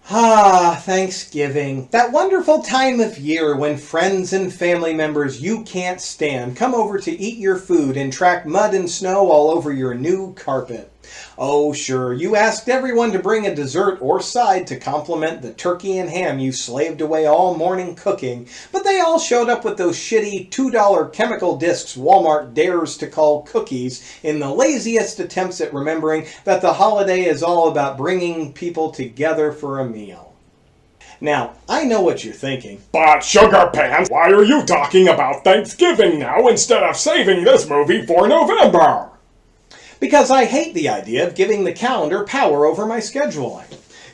Ah, Thanksgiving. That wonderful time of year when friends and family members you can't stand come over to eat your food and track mud and snow all over your new carpet. Oh, sure, you asked everyone to bring a dessert or side to complement the turkey and ham you slaved away all morning cooking, but they all showed up with those shitty $2 chemical discs Walmart dares to call cookies in the laziest attempts at remembering that the holiday is all about bringing people together for a meal. Now, I know what you're thinking. But Sugar Pants, why are you talking about Thanksgiving now instead of saving this movie for November? Because I hate the idea of giving the calendar power over my scheduling.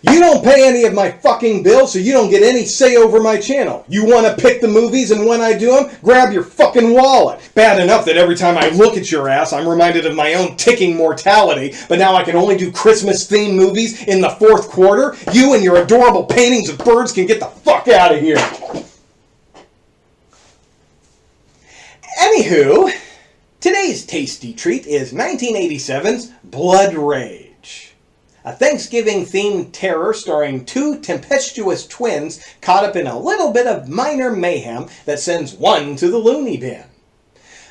You don't pay any of my fucking bills, so you don't get any say over my channel. You want to pick the movies, and when I do them, grab your fucking wallet. Bad enough that every time I look at your ass, I'm reminded of my own ticking mortality, but now I can only do Christmas-themed movies in the fourth quarter? You and your adorable paintings of birds can get the fuck out of here. Anywho, today's tasty treat is 1987's Blood Rage, a Thanksgiving-themed terror starring two tempestuous twins caught up in a little bit of minor mayhem that sends one to the loony bin.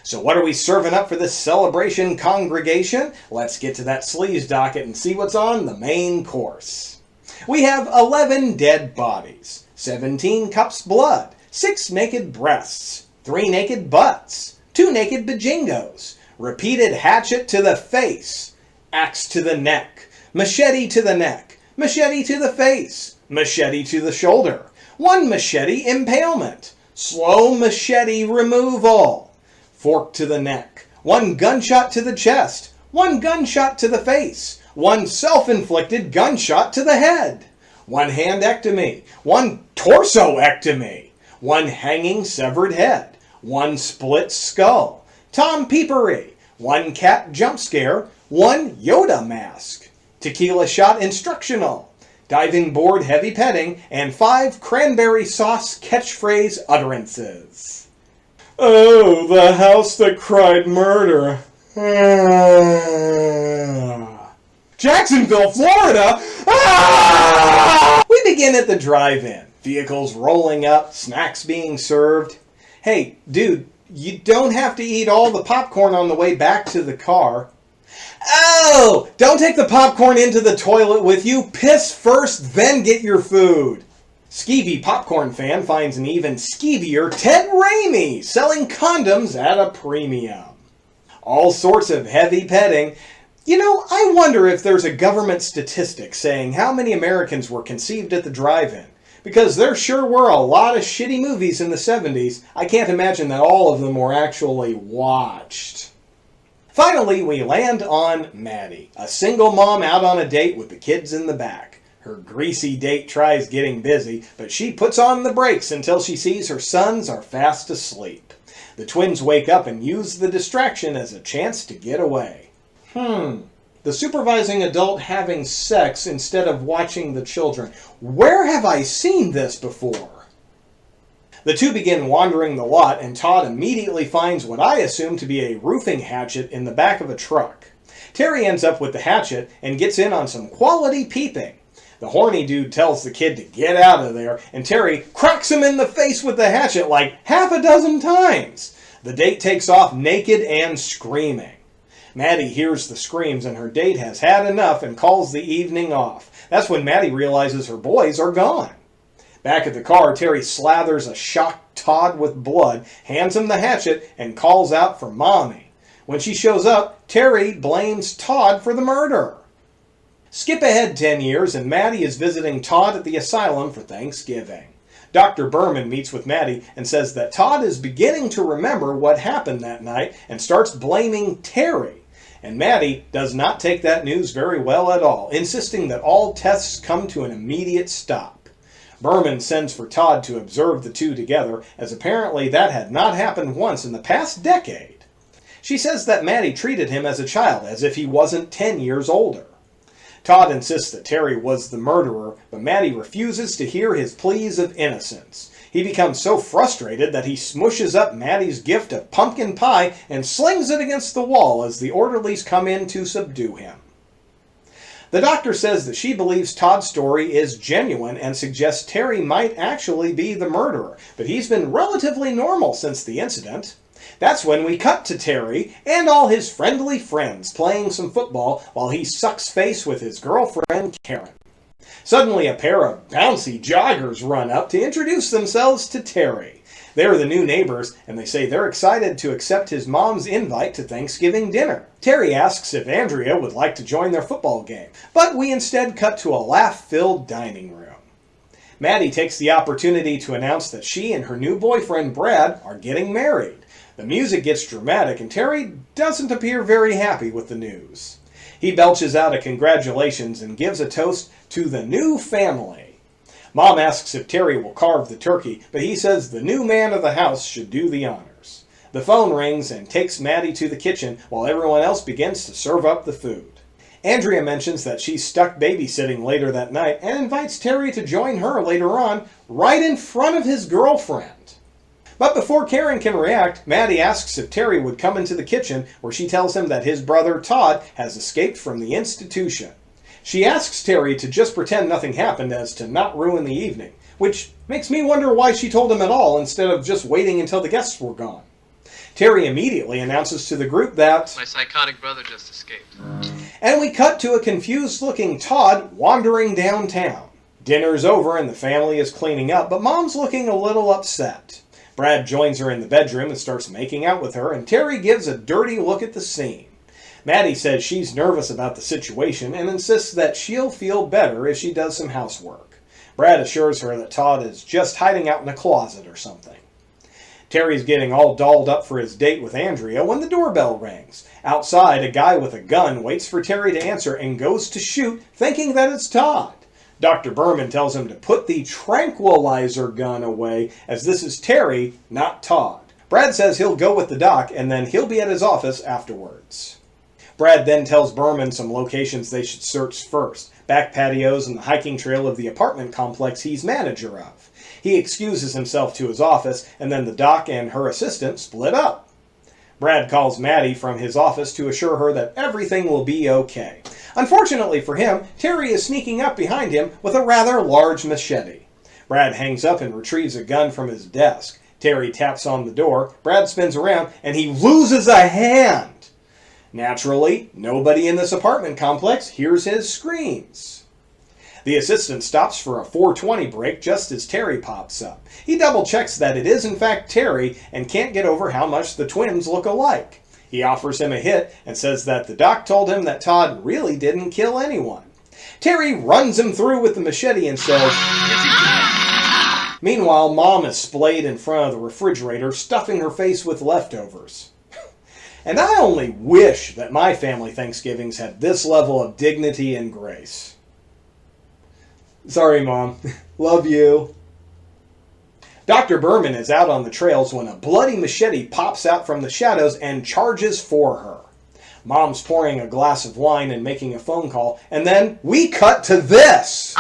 So what are we serving up for this celebration congregation? Let's get to that sleaze docket and see what's on the main course. We have 11 dead bodies, 17 cups blood, 6 naked breasts, 3 naked butts, 2 naked bajingos, repeated hatchet to the face, axe to the neck, machete to the neck, machete to the face, machete to the shoulder, 1 machete impalement, slow machete removal, fork to the neck, 1 gunshot to the chest, 1 gunshot to the face, 1 self-inflicted gunshot to the head, 1 handectomy, 1 torsoectomy, 1 hanging severed head, 1 split skull, Tom Peepery, 1 cat jump scare, 1 Yoda mask, tequila shot instructional, diving board heavy petting, and 5 cranberry sauce catchphrase utterances. Oh, the house that cried murder. Jacksonville, Florida! We begin at the drive-in. Vehicles rolling up, snacks being served. Hey, dude, you don't have to eat all the popcorn on the way back to the car. Oh, don't take the popcorn into the toilet with you. Piss first, then get your food. Skeevy popcorn fan finds an even skeevier Ted Raimi selling condoms at a premium. All sorts of heavy petting. You know, I wonder if there's a government statistic saying how many Americans were conceived at the drive-in. Because there sure were a lot of shitty movies in the 70s. I can't imagine that all of them were actually watched. Finally, we land on Maddie, a single mom out on a date with the kids in the back. Her greasy date tries getting busy, but she puts on the brakes until she sees her sons are fast asleep. The twins wake up and use the distraction as a chance to get away. The supervising adult having sex instead of watching the children. Where have I seen this before? The two begin wandering the lot, and Todd immediately finds what I assume to be a roofing hatchet in the back of a truck. Terry ends up with the hatchet and gets in on some quality peeping. The horny dude tells the kid to get out of there, and Terry cracks him in the face with the hatchet like half a dozen times. The date takes off naked and screaming. Maddie hears the screams and her date has had enough and calls the evening off. That's when Maddie realizes her boys are gone. Back at the car, Terry slathers a shocked Todd with blood, hands him the hatchet, and calls out for Mommy. When she shows up, Terry blames Todd for the murder. Skip ahead 10 years and Maddie is visiting Todd at the asylum for Thanksgiving. Dr. Berman meets with Maddie and says that Todd is beginning to remember what happened that night and starts blaming Terry. And Maddie does not take that news very well at all, insisting that all tests come to an immediate stop. Berman sends for Todd to observe the two together, as apparently that had not happened once in the past decade. She says that Maddie treated him as a child, as if he wasn't 10 years older. Todd insists that Terry was the murderer, but Maddie refuses to hear his pleas of innocence. He becomes so frustrated that he smushes up Maddie's gift of pumpkin pie and slings it against the wall as the orderlies come in to subdue him. The doctor says that she believes Todd's story is genuine and suggests Terry might actually be the murderer, but he's been relatively normal since the incident. That's when we cut to Terry and all his friendly friends playing some football while he sucks face with his girlfriend Karen. Suddenly a pair of bouncy joggers run up to introduce themselves to Terry. They're the new neighbors, and they say they're excited to accept his mom's invite to Thanksgiving dinner. Terry asks if Andrea would like to join their football game, but we instead cut to a laugh-filled dining room. Maddie takes the opportunity to announce that she and her new boyfriend Brad are getting married. The music gets dramatic, and Terry doesn't appear very happy with the news. He belches out a congratulations and gives a toast to the new family. Mom asks if Terry will carve the turkey, but he says the new man of the house should do the honors. The phone rings and takes Maddie to the kitchen while everyone else begins to serve up the food. Andrea mentions that she's stuck babysitting later that night and invites Terry to join her later on, right in front of his girlfriend. But before Karen can react, Maddie asks if Terry would come into the kitchen, where she tells him that his brother Todd has escaped from the institution. She asks Terry to just pretend nothing happened as to not ruin the evening, which makes me wonder why she told him at all instead of just waiting until the guests were gone. Terry immediately announces to the group that my psychotic brother just escaped. And we cut to a confused-looking Todd wandering downtown. Dinner's over and the family is cleaning up, but Mom's looking a little upset. Brad joins her in the bedroom and starts making out with her, and Terry gives a dirty look at the scene. Maddie says she's nervous about the situation and insists that she'll feel better if she does some housework. Brad assures her that Todd is just hiding out in a closet or something. Terry's getting all dolled up for his date with Andrea when the doorbell rings. Outside, a guy with a gun waits for Terry to answer and goes to shoot, thinking that it's Todd. Dr. Berman tells him to put the tranquilizer gun away, as this is Terry, not Todd. Brad says he'll go with the doc, and then he'll be at his office afterwards. Brad then tells Berman some locations they should search first: back patios and the hiking trail of the apartment complex he's manager of. He excuses himself to his office, and then the doc and her assistant split up. Brad calls Maddie from his office to assure her that everything will be okay. Unfortunately for him, Terry is sneaking up behind him with a rather large machete. Brad hangs up and retrieves a gun from his desk. Terry taps on the door, Brad spins around, and he loses a hand. Naturally, nobody in this apartment complex hears his screams. The assistant stops for a 420 break just as Terry pops up. He double checks that it is in fact Terry and can't get over how much the twins look alike. He offers him a hit and says that the doc told him that Todd really didn't kill anyone. Terry runs him through with the machete and says, Meanwhile, Mom is splayed in front of the refrigerator, stuffing her face with leftovers. And I only wish that my family Thanksgivings had this level of dignity and grace. Sorry, Mom. Love you. Dr. Berman is out on the trails when a bloody machete pops out from the shadows and charges for her. Mom's pouring a glass of wine and making a phone call, and then we cut to this.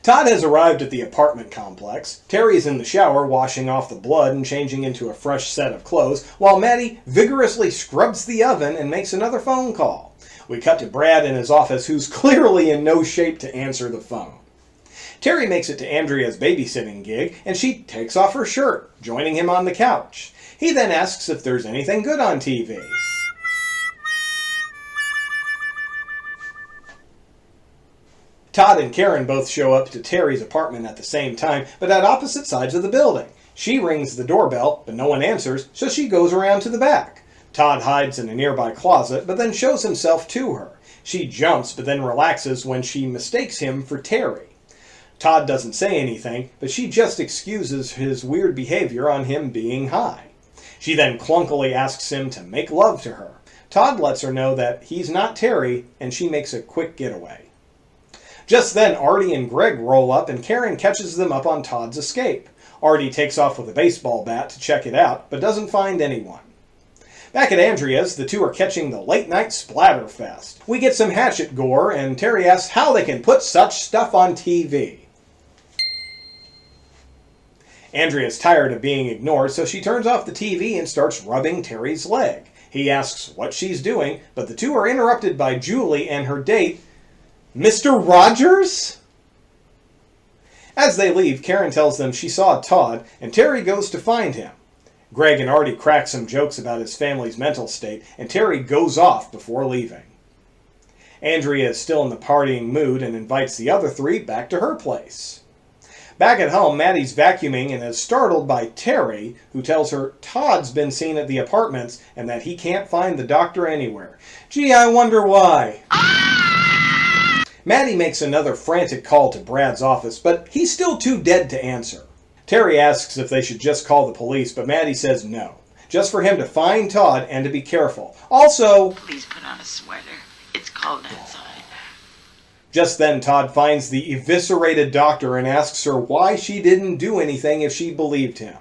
Todd has arrived at the apartment complex. Terry's in the shower washing off the blood and changing into a fresh set of clothes, while Maddie vigorously scrubs the oven and makes another phone call. We cut to Brad in his office, who's clearly in no shape to answer the phone. Terry makes it to Andrea's babysitting gig, and she takes off her shirt, joining him on the couch. He then asks if there's anything good on TV. Todd and Karen both show up to Terry's apartment at the same time, but at opposite sides of the building. She rings the doorbell, but no one answers, so she goes around to the back. Todd hides in a nearby closet, but then shows himself to her. She jumps, but then relaxes when she mistakes him for Terry. Todd doesn't say anything, but she just excuses his weird behavior on him being high. She then clunkily asks him to make love to her. Todd lets her know that he's not Terry, and she makes a quick getaway. Just then, Artie and Greg roll up, and Karen catches them up on Todd's escape. Artie takes off with a baseball bat to check it out, but doesn't find anyone. Back at Andrea's, the two are catching the late-night splatter fest. We get some hatchet gore, and Terry asks how they can put such stuff on TV. Andrea's tired of being ignored, so she turns off the TV and starts rubbing Terry's leg. He asks what she's doing, but the two are interrupted by Julie and her date, Mr. Rogers? As they leave, Karen tells them she saw Todd, and Terry goes to find him. Greg and Artie crack some jokes about his family's mental state, and Terry goes off before leaving. Andrea is still in the partying mood and invites the other three back to her place. Back at home, Maddie's vacuuming and is startled by Terry, who tells her Todd's been seen at the apartments and that he can't find the doctor anywhere. Gee, I wonder why. Maddie makes another frantic call to Brad's office, but he's still too dead to answer. Terry asks if they should just call the police, but Maddie says no. Just for him to find Todd and to be careful. Also, please put on a sweater. It's cold outside. Just then, Todd finds the eviscerated doctor and asks her why she didn't do anything if she believed him.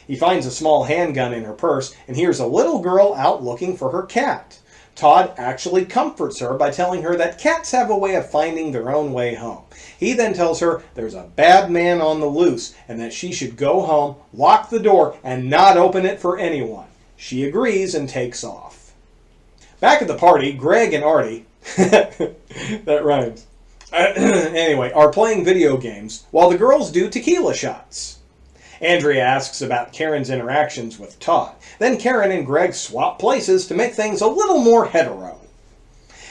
He finds a small handgun in her purse and hears a little girl out looking for her cat. Todd actually comforts her by telling her that cats have a way of finding their own way home. He then tells her there's a bad man on the loose and that she should go home, lock the door, and not open it for anyone. She agrees and takes off. Back at the party, Greg and Artie, that rhymes, anyway, are playing video games while the girls do tequila shots. Andrea asks about Karen's interactions with Todd. Then Karen and Greg swap places to make things a little more hetero.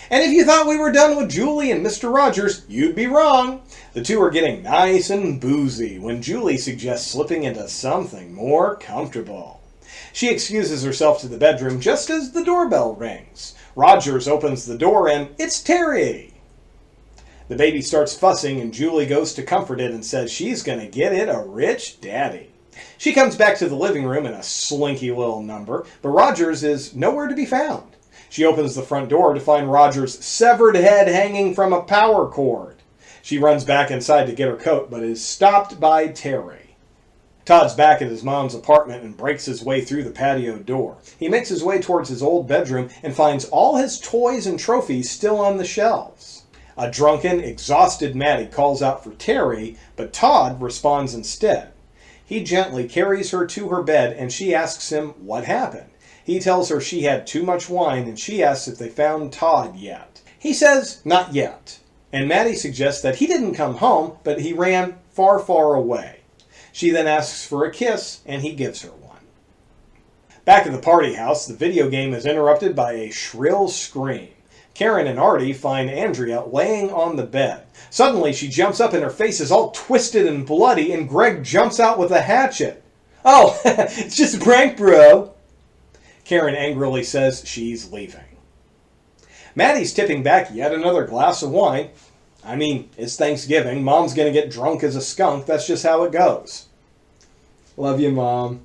And if you thought we were done with Julie and Mr. Rogers, you'd be wrong. The two are getting nice and boozy when Julie suggests slipping into something more comfortable. She excuses herself to the bedroom just as the doorbell rings. Rogers opens the door and it's Terry. The baby starts fussing and Julie goes to comfort it and says she's going to get it a rich daddy. She comes back to the living room in a slinky little number, but Rogers is nowhere to be found. She opens the front door to find Rogers' severed head hanging from a power cord. She runs back inside to get her coat, but is stopped by Terry. Todd's back at his mom's apartment and breaks his way through the patio door. He makes his way towards his old bedroom and finds all his toys and trophies still on the shelves. A drunken, exhausted Maddie calls out for Terry, but Todd responds instead. He gently carries her to her bed and she asks him what happened. He tells her she had too much wine and she asks if they found Todd yet. He says not yet, and Maddie suggests that he didn't come home, but he ran far, far away. She then asks for a kiss and he gives her one. Back at the party house, the video game is interrupted by a shrill scream. Karen and Artie find Andrea laying on the bed. Suddenly, she jumps up and her face is all twisted and bloody, and Greg jumps out with a hatchet. Oh, it's just a prank, bro. Karen angrily says she's leaving. Maddie's tipping back yet another glass of wine. I mean, it's Thanksgiving. Mom's going to get drunk as a skunk. That's just how it goes. Love you, Mom.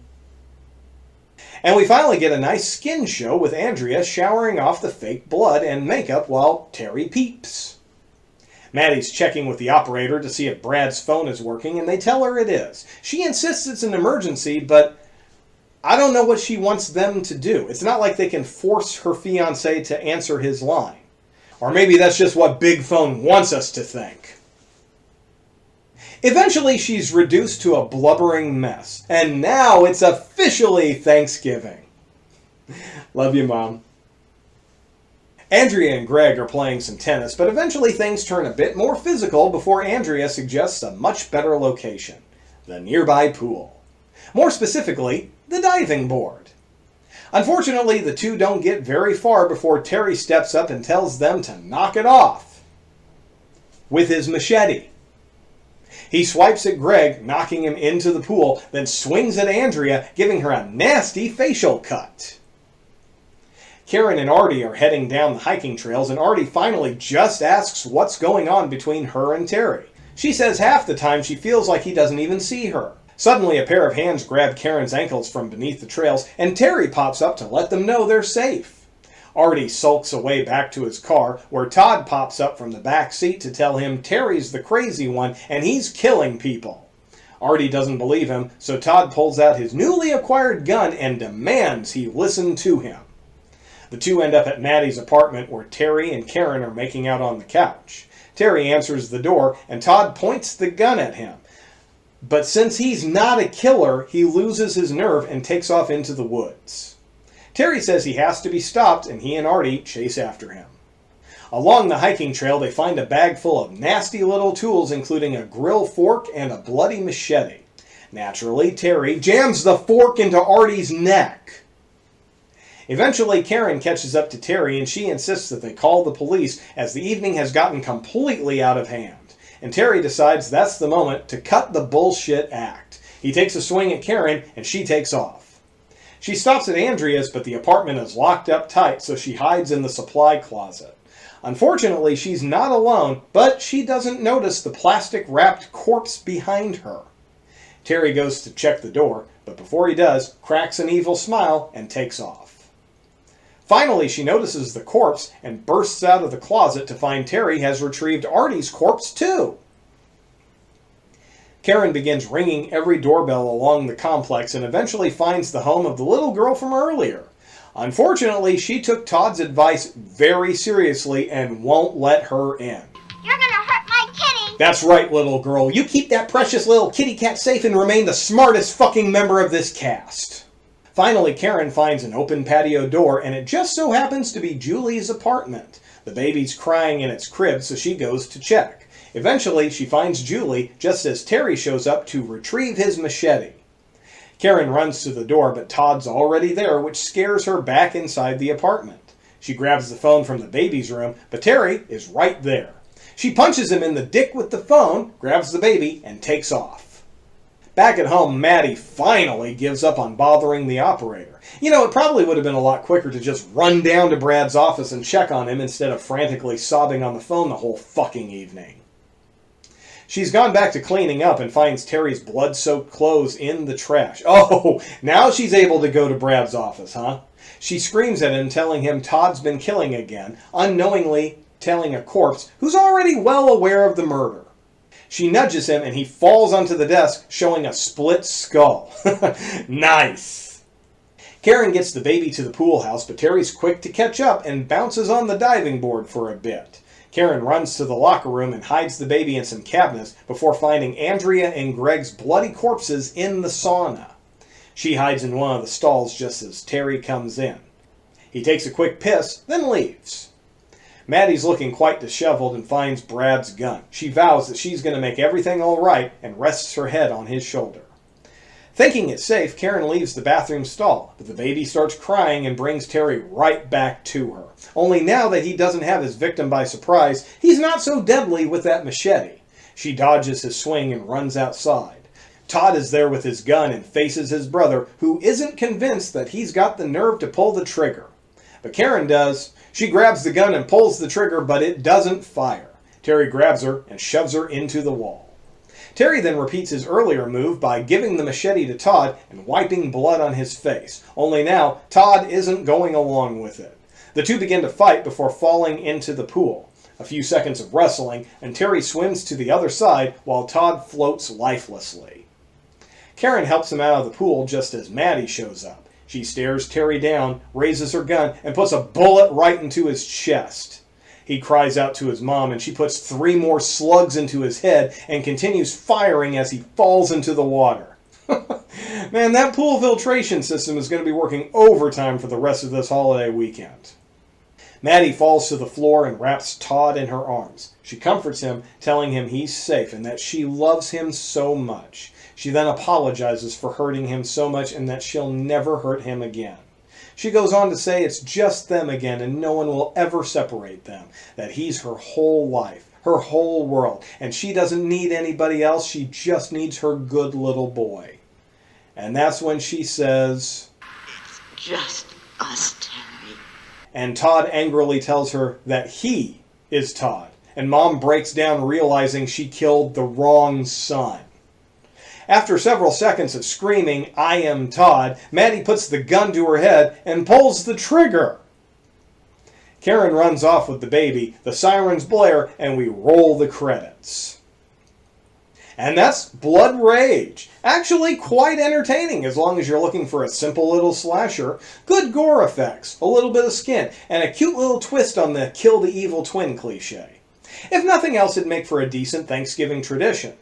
And we finally get a nice skin show with Andrea showering off the fake blood and makeup while Terry peeps. Maddie's checking with the operator to see if Brad's phone is working, and they tell her it is. She insists it's an emergency, but I don't know what she wants them to do. It's not like they can force her fiancé to answer his line. Or maybe that's just what Big Phone wants us to think. Eventually, she's reduced to a blubbering mess. And now it's officially Thanksgiving. Love you, Mom. Andrea and Greg are playing some tennis, but eventually things turn a bit more physical before Andrea suggests a much better location. The nearby pool. More specifically, the diving board. Unfortunately, the two don't get very far before Terry steps up and tells them to knock it off with his machete. He swipes at Greg, knocking him into the pool, then swings at Andrea, giving her a nasty facial cut. Karen and Artie are heading down the hiking trails, and Artie finally just asks what's going on between her and Terry. She says half the time she feels like he doesn't even see her. Suddenly, a pair of hands grab Karen's ankles from beneath the trails, and Terry pops up to let them know they're safe. Artie sulks away back to his car, where Todd pops up from the back seat to tell him Terry's the crazy one and he's killing people. Artie doesn't believe him, so Todd pulls out his newly acquired gun and demands he listen to him. The two end up at Maddie's apartment, where Terry and Karen are making out on the couch. Terry answers the door and Todd points the gun at him. But since he's not a killer, he loses his nerve and takes off into the woods. Terry says he has to be stopped, and he and Artie chase after him. Along the hiking trail, they find a bag full of nasty little tools, including a grill fork and a bloody machete. Naturally, Terry jams the fork into Artie's neck. Eventually, Karen catches up to Terry, and she insists that they call the police as the evening has gotten completely out of hand. And Terry decides that's the moment to cut the bullshit act. He takes a swing at Karen, and she takes off. She stops at Andrea's, but the apartment is locked up tight, so she hides in the supply closet. Unfortunately, she's not alone, but she doesn't notice the plastic-wrapped corpse behind her. Terry goes to check the door, but before he does, cracks an evil smile and takes off. Finally, she notices the corpse and bursts out of the closet to find Terry has retrieved Artie's corpse too. Karen begins ringing every doorbell along the complex and eventually finds the home of the little girl from earlier. Unfortunately, she took Todd's advice very seriously and won't let her in. You're gonna hurt my kitty! That's right, little girl. You keep that precious little kitty cat safe and remain the smartest fucking member of this cast. Finally, Karen finds an open patio door, and it just so happens to be Julie's apartment. The baby's crying in its crib, so she goes to check. Eventually, she finds Julie just as Terry shows up to retrieve his machete. Karen runs to the door, but Todd's already there, which scares her back inside the apartment. She grabs the phone from the baby's room, but Terry is right there. She punches him in the dick with the phone, grabs the baby, and takes off. Back at home, Maddie finally gives up on bothering the operator. You know, it probably would have been a lot quicker to just run down to Brad's office and check on him instead of frantically sobbing on the phone the whole fucking evening. She's gone back to cleaning up and finds Terry's blood-soaked clothes in the trash. Oh, now she's able to go to Brad's office, huh? She screams at him, telling him Todd's been killing again, unknowingly telling a corpse who's already well aware of the murder. She nudges him and he falls onto the desk, showing a split skull. Nice! Karen gets the baby to the pool house, but Terry's quick to catch up and bounces on the diving board for a bit. Karen runs to the locker room and hides the baby in some cabinets before finding Andrea and Greg's bloody corpses in the sauna. She hides in one of the stalls just as Terry comes in. He takes a quick piss, then leaves. Maddie's looking quite disheveled and finds Brad's gun. She vows that she's going to make everything all right and rests her head on his shoulder. Thinking it's safe, Karen leaves the bathroom stall, but the baby starts crying and brings Terry right back to her. Only now that he doesn't have his victim by surprise, he's not so deadly with that machete. She dodges his swing and runs outside. Todd is there with his gun and faces his brother, who isn't convinced that he's got the nerve to pull the trigger. But Karen does. She grabs the gun and pulls the trigger, but it doesn't fire. Terry grabs her and shoves her into the wall. Terry then repeats his earlier move by giving the machete to Todd and wiping blood on his face. Only now, Todd isn't going along with it. The two begin to fight before falling into the pool. A few seconds of wrestling, and Terry swims to the other side while Todd floats lifelessly. Karen helps him out of the pool just as Maddie shows up. She stares Terry down, raises her gun, and puts a bullet right into his chest. He cries out to his mom, and she puts 3 more slugs into his head and continues firing as he falls into the water. Man, that pool filtration system is going to be working overtime for the rest of this holiday weekend. Maddie falls to the floor and wraps Todd in her arms. She comforts him, telling him he's safe and that she loves him so much. She then apologizes for hurting him so much and that she'll never hurt him again. She goes on to say it's just them again and no one will ever separate them, that he's her whole life, her whole world, and she doesn't need anybody else, she just needs her good little boy. And that's when she says, It's just us, Terry. And Todd angrily tells her that he is Todd, and Mom breaks down realizing she killed the wrong son. After several seconds of screaming, "I am Todd," Maddie puts the gun to her head and pulls the trigger. Karen runs off with the baby, the sirens blare, and we roll the credits. And that's Blood Rage. Actually quite entertaining as long as you're looking for a simple little slasher, good gore effects, a little bit of skin, and a cute little twist on the kill the evil twin cliche. If nothing else, it'd make for a decent Thanksgiving tradition.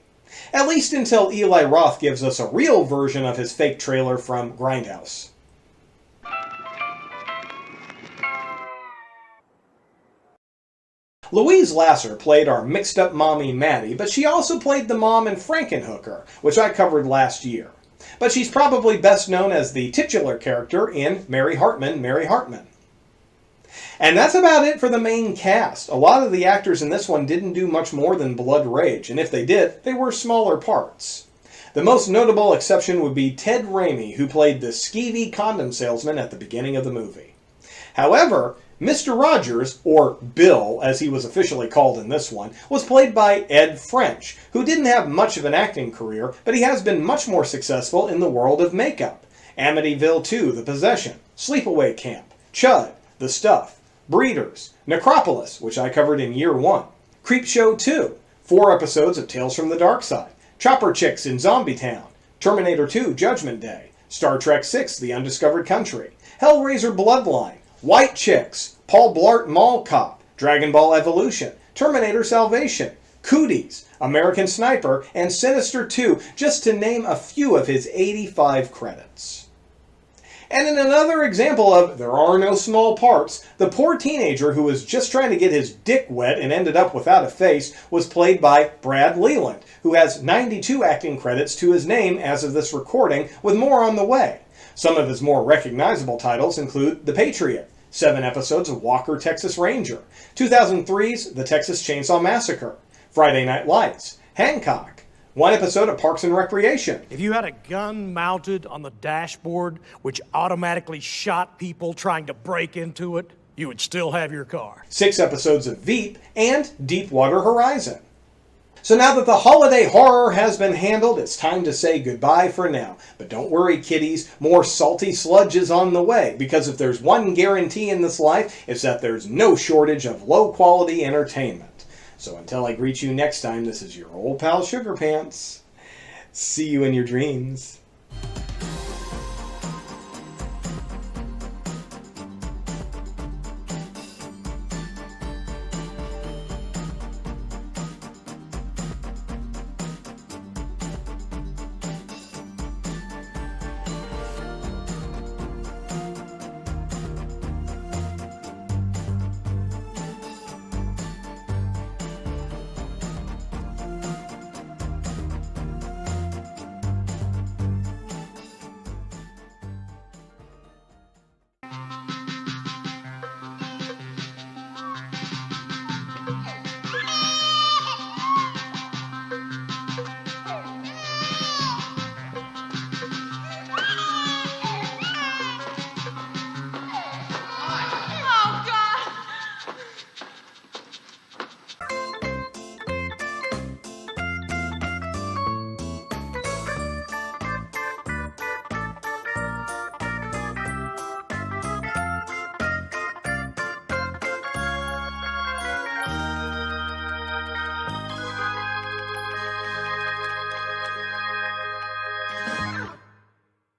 At least until Eli Roth gives us a real version of his fake trailer from Grindhouse. Louise Lasser played our mixed-up mommy Maddie, but she also played the mom in Frankenhooker, which I covered last year. But she's probably best known as the titular character in Mary Hartman, Mary Hartman. And that's about it for the main cast. A lot of the actors in this one didn't do much more than blood rage, and if they did, they were smaller parts. The most notable exception would be Ted Raimi, who played the skeevy condom salesman at the beginning of the movie. However, Mr. Rogers, or Bill as he was officially called in this one, was played by Ed French, who didn't have much of an acting career, but he has been much more successful in the world of makeup. Amityville 2, The Possession, Sleepaway Camp, Chud, The Stuff, Breeders, Necropolis, which I covered in year 1, Creepshow 2, 4 episodes of Tales from the Dark Side, Chopper Chicks in Zombie Town, Terminator 2, Judgment Day, Star Trek 6, The Undiscovered Country, Hellraiser Bloodline, White Chicks, Paul Blart Mall Cop, Dragon Ball Evolution, Terminator Salvation, Cooties, American Sniper, and Sinister 2, just to name a few of his 85 credits. And in another example of there are no small parts, the poor teenager who was just trying to get his dick wet and ended up without a face was played by Brad Leland, who has 92 acting credits to his name as of this recording, with more on the way. Some of his more recognizable titles include The Patriot, 7 episodes of Walker, Texas Ranger, 2003's The Texas Chainsaw Massacre, Friday Night Lights, Hancock, 1 episode of Parks and Recreation. If you had a gun mounted on the dashboard which automatically shot people trying to break into it, you would still have your car. 6 episodes of Veep, and Deepwater Horizon. So now that the holiday horror has been handled, it's time to say goodbye for now. But don't worry, kiddies, more salty sludge is on the way, because if there's one guarantee in this life, it's that there's no shortage of low-quality entertainment. So until I greet you next time, this is your old pal Sugar Pants. See you in your dreams.